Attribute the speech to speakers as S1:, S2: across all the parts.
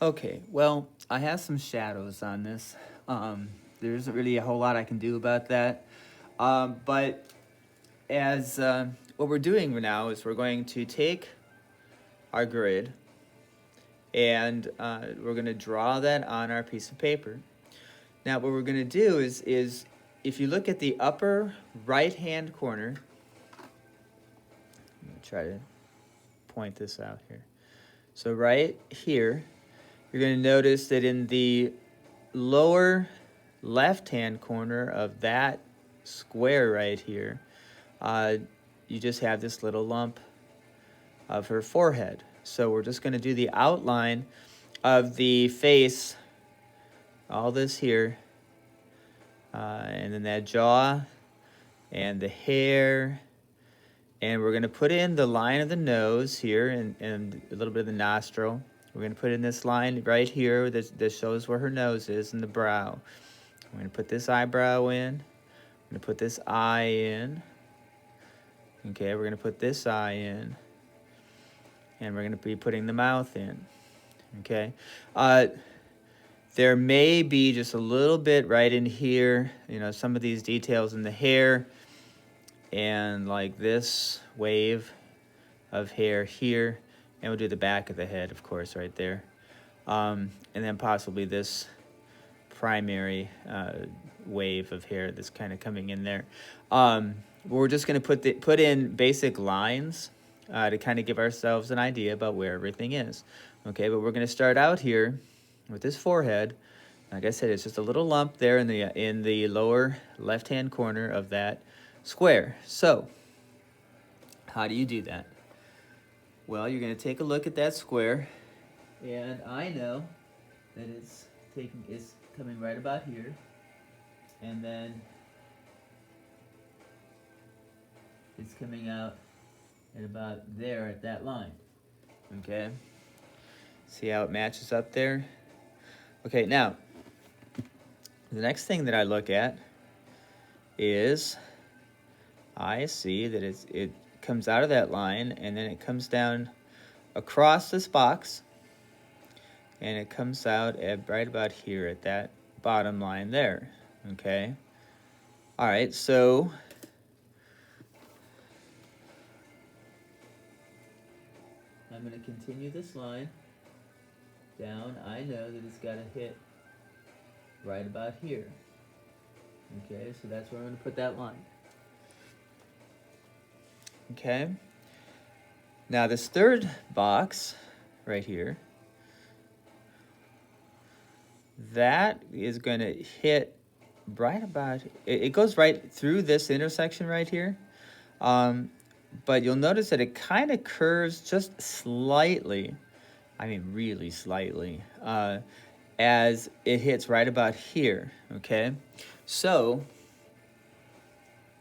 S1: Okay, well, I have some shadows on this. There isn't really a whole lot I can do about that. But as what we're doing now is we're going to take our grid and we're going to draw that on our piece of paper. Now, what we're going to do is if you look at the upper right hand corner, I'm going to try to point this out here. So, right here, you're going to notice that in the lower left hand corner of that square right here, you just have this little lump of her forehead. So we're just going to do the outline of the face, all this here, and then that jaw and the hair. And we're going to put in the line of the nose here and a little bit of the nostril. We're going to put in this line right here that shows where her nose is and the brow. We're going to put this eyebrow in. I'm going to put this eye in. Okay, we're going to put this eye in. And we're going to be putting the mouth in. Okay. There may be just a little bit right in here, some of these details in the hair and like this wave of hair here. And we'll do the back of the head, of course, right there. And then possibly this primary wave of hair that's kind of coming in there. We're just going to put in basic lines to kind of give ourselves an idea about where everything is. Okay, but we're going to start out here with this forehead. Like I said, it's just a little lump there in the lower left-hand corner of that square. So, how do you do that? Well, you're going to take a look at that square, and I know that it's coming right about here, and then it's coming out at about there at that line. Okay? See how it matches up there? Okay, now, the next thing that I look at is I see that it comes out of that line, and then it comes down across this box, and it comes out at right about here at that bottom line there. Okay? All right, so I'm going to continue this line down. I know that it's got to hit right about here. Okay, so that's where I'm going to put that line. Okay. Now this third box right here, that is going to hit right about, it goes right through this intersection right here. But you'll notice that it kind of curves just slightly, I mean really slightly, as it hits right about here, okay? So,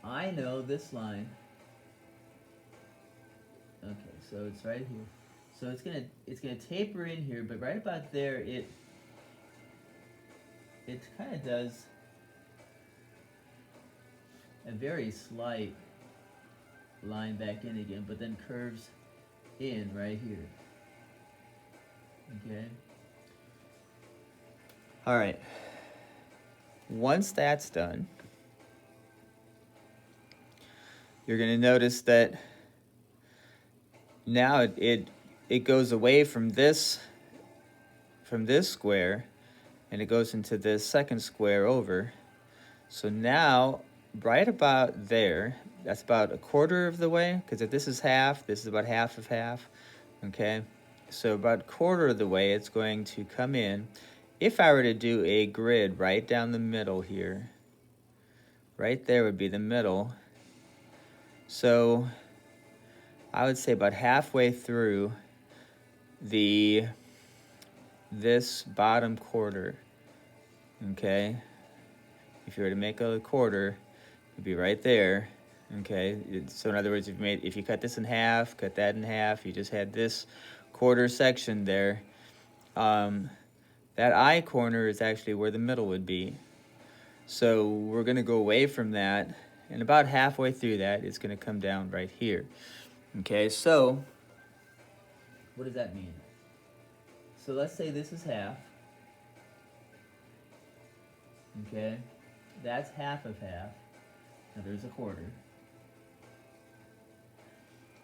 S1: I know this line. Okay, so it's right here. So it's gonna taper in here, but right about there, it kind of does a very slight line back in again, but then curves in right here. Okay. All right. Once that's done, you're going to notice that now it goes away from this square, and it goes into this second square over. So now, right about there, that's about a quarter of the way, because if this is half, this is about half of half, okay? So about a quarter of the way, it's going to come in. If I were to do a grid right down the middle here, right there would be the middle. So I would say about halfway through this bottom quarter, okay? If you were to make a quarter, it'd be right there, okay? So in other words, if you cut this in half, cut that in half, you just had this quarter section there. That eye corner is actually where the middle would be. So we're going to go away from that, and about halfway through that, it's going to come down right here. Okay, so what does that mean? So let's say this is half. Okay, that's half of half. Now there's a quarter.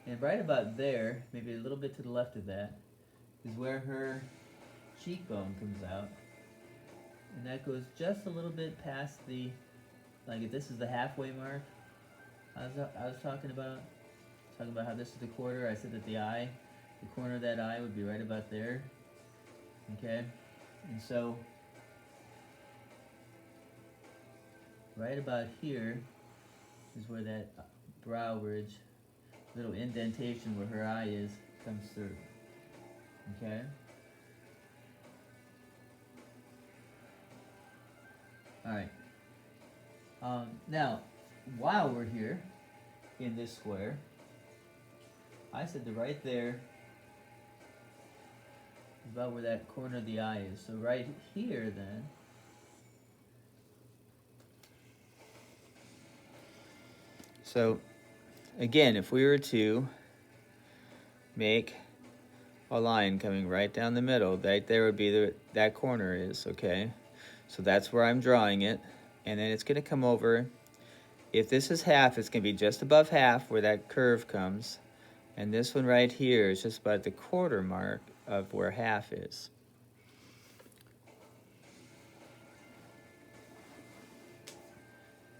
S1: And right about there, maybe a little bit to the left of that, is where her cheekbone comes out. And that goes just a little bit past the, like if this is the halfway mark, I was talking about how this is the quarter. I said that the corner of that eye would be right about there. Okay, and so right about here is where that brow ridge, little indentation where her eye is, comes through. Okay. All right. Now, while we're here in this square, I said that right there is about where that corner of the eye is. So right here then, so again, if we were to make a line coming right down the middle, right there would be that corner is, okay? So that's where I'm drawing it. And then it's going to come over. If this is half, it's going to be just above half where that curve comes. And this one right here is just about the quarter mark of where half is.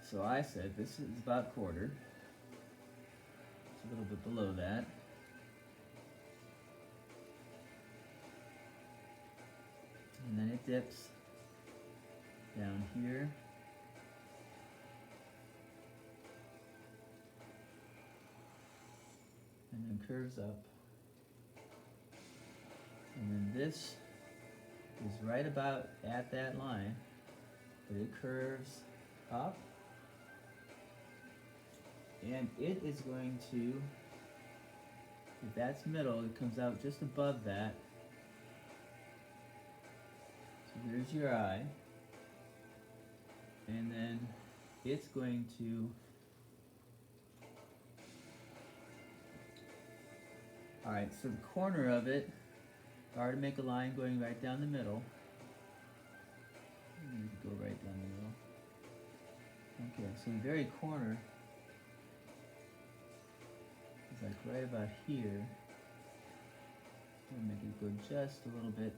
S1: So I said this is about quarter. It's a little bit below that. And then it dips down here. And then curves up. And then this is right about at that line, but it curves up. And it is going to, if that's middle, it comes out just above that. So there's your eye. And then it's going to, alright, so the corner of it, if I were to make a line going right down the middle, you go right down the middle. Okay, so the very corner is like right about here. I'm gonna make it go just a little bit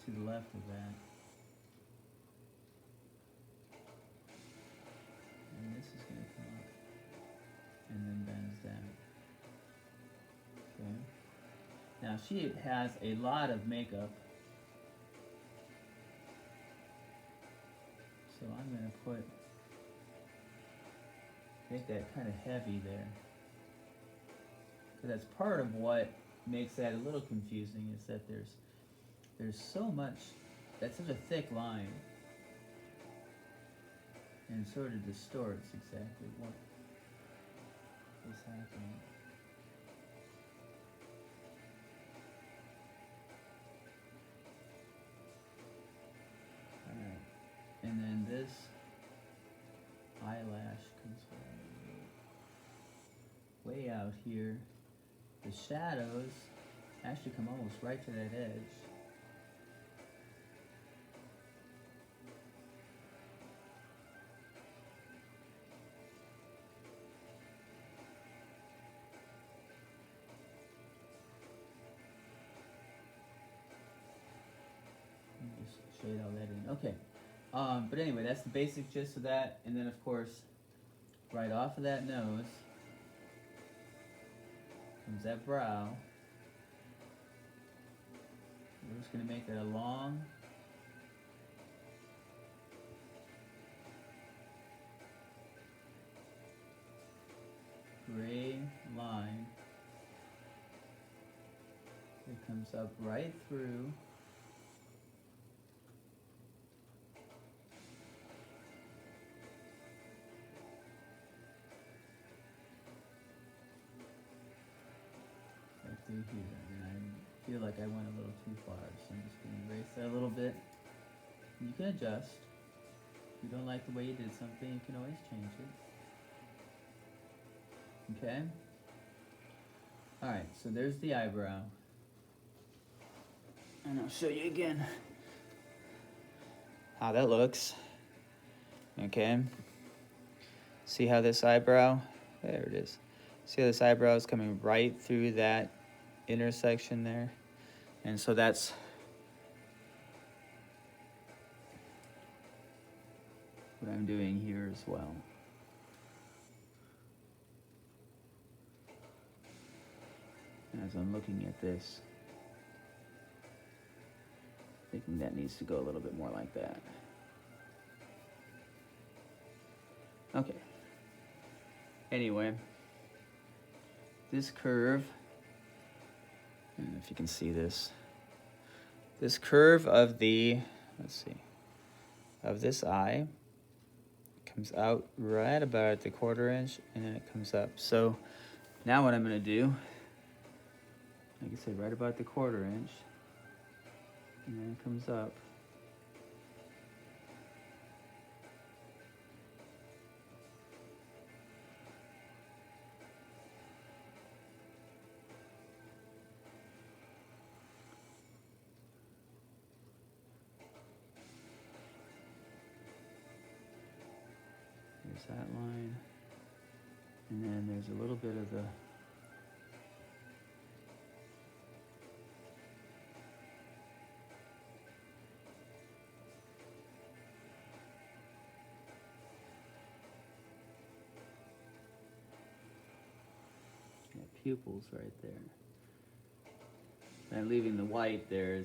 S1: to the left of that. And this is going to come up and then bends down. Okay. Now she has a lot of makeup, so I'm going to make that kind of heavy there. Because that's part of what makes that a little confusing, is that there's so much, that's such a thick line. And it sort of distorts exactly what is happening. Alright, and then this eyelash comes way out here. The shadows actually come almost right to that edge. Just shade all that in. Okay. But anyway, that's the basic gist of that. And then, of course, right off of that nose comes that brow. We're just going to make that a long gray line that comes up right through here, and I feel like I went a little too far, so I'm just going to erase that a little bit. You can adjust. If you don't like the way you did something, you can always change it. Okay? Alright, so there's the eyebrow. And I'll show you again how that looks. Okay. See how this eyebrow, there it is. See how this eyebrow is coming right through that intersection there? And so that's what I'm doing here as well. As I'm looking at this, thinking that needs to go a little bit more like that. Okay. Anyway, this curve, I don't know if you can see this. This curve of the, let's see, of this eye comes out right about at the 1/4 inch, and then it comes up. So now what I'm going to do, like I said, right about the 1/4 inch, and then it comes up. There's that line, and then there's a little bit of the pupils right there. And leaving the white there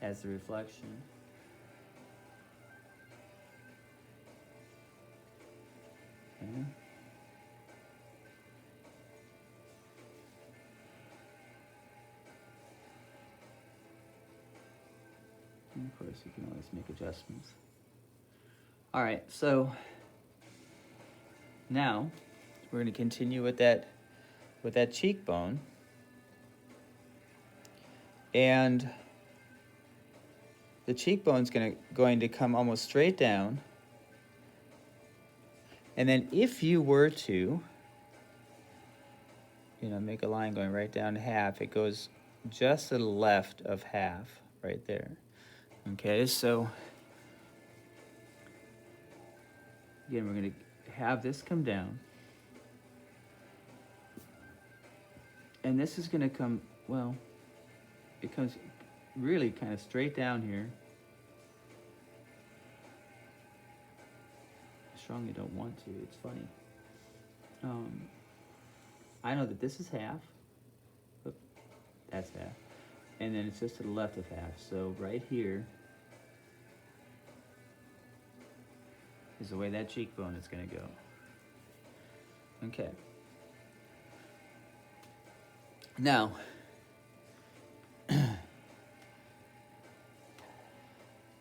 S1: as the reflection. Okay. And of course, you can always make adjustments. All right, so now we're going to continue with that cheekbone, and the cheekbone's going to come almost straight down. And then if you were to, make a line going right down to half, it goes just to the left of half right there. Okay, so again, we're going to have this come down. And this is going to come, well, it comes really kind of straight down here. I strongly don't want to, it's funny. I know that this is half, but that's half. And then it's just to the left of half. So right here is the way that cheekbone is going to go. Okay. Now,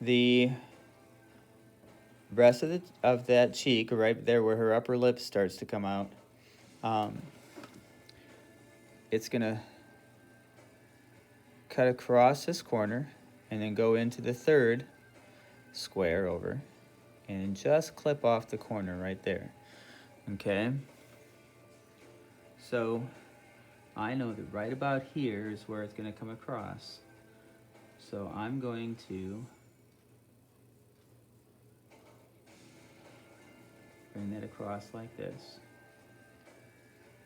S1: the rest of that cheek, right there where her upper lip starts to come out, it's going to cut across this corner and then go into the third square over and just clip off the corner right there. Okay? So I know that right about here is where it's going to come across. So I'm going to bring that across like this.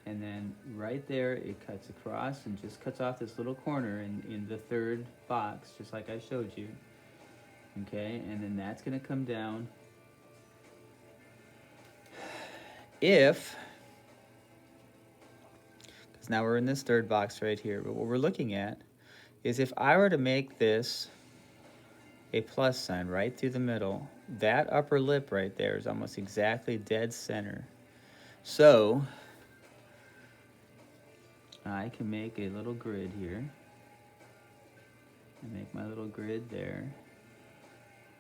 S1: And then right there, it cuts across and just cuts off this little corner in the third box, just like I showed you. Okay, and then that's going to come down. Because now we're in this third box right here, but what we're looking at is if I were to make this a plus sign right through the middle, that upper lip right there is almost exactly dead center. So I can make a little grid here. And make my little grid there.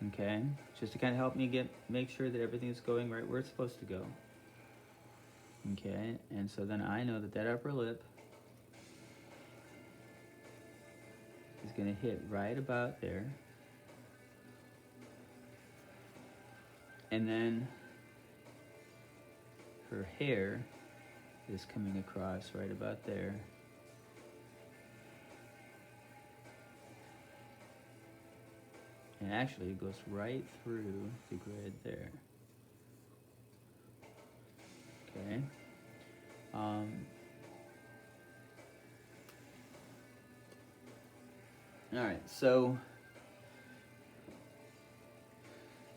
S1: Okay, just to kind of help me make sure that everything's going right where it's supposed to go. Okay, and so then I know that upper lip is going to hit right about there. And then her hair is coming across right about there. And actually, it goes right through the grid there. Okay. All right, so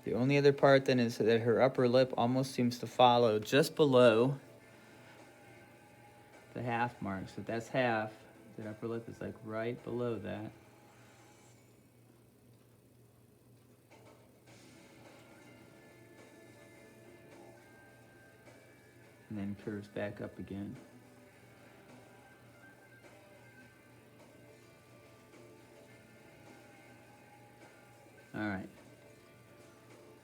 S1: the only other part then is that her upper lip almost seems to follow just below the half mark. So if that's half, that upper lip is like right below that. And then curves back up again. All right.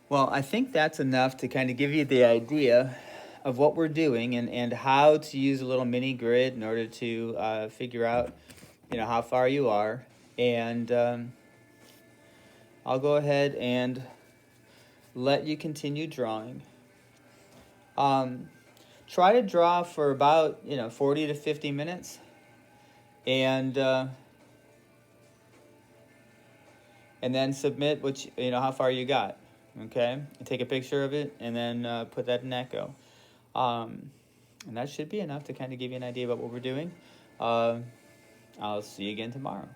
S1: Well, I think that's enough to kind of give you the idea of what we're doing and how to use a little mini grid in order to figure out, how far you are. And I'll go ahead and let you continue drawing. Try to draw for about 40 to 50 minutes, and then submit how far you got. Okay, and take a picture of it, and then put that in Echo. And that should be enough to kind of give you an idea about what we're doing. I'll see you again tomorrow.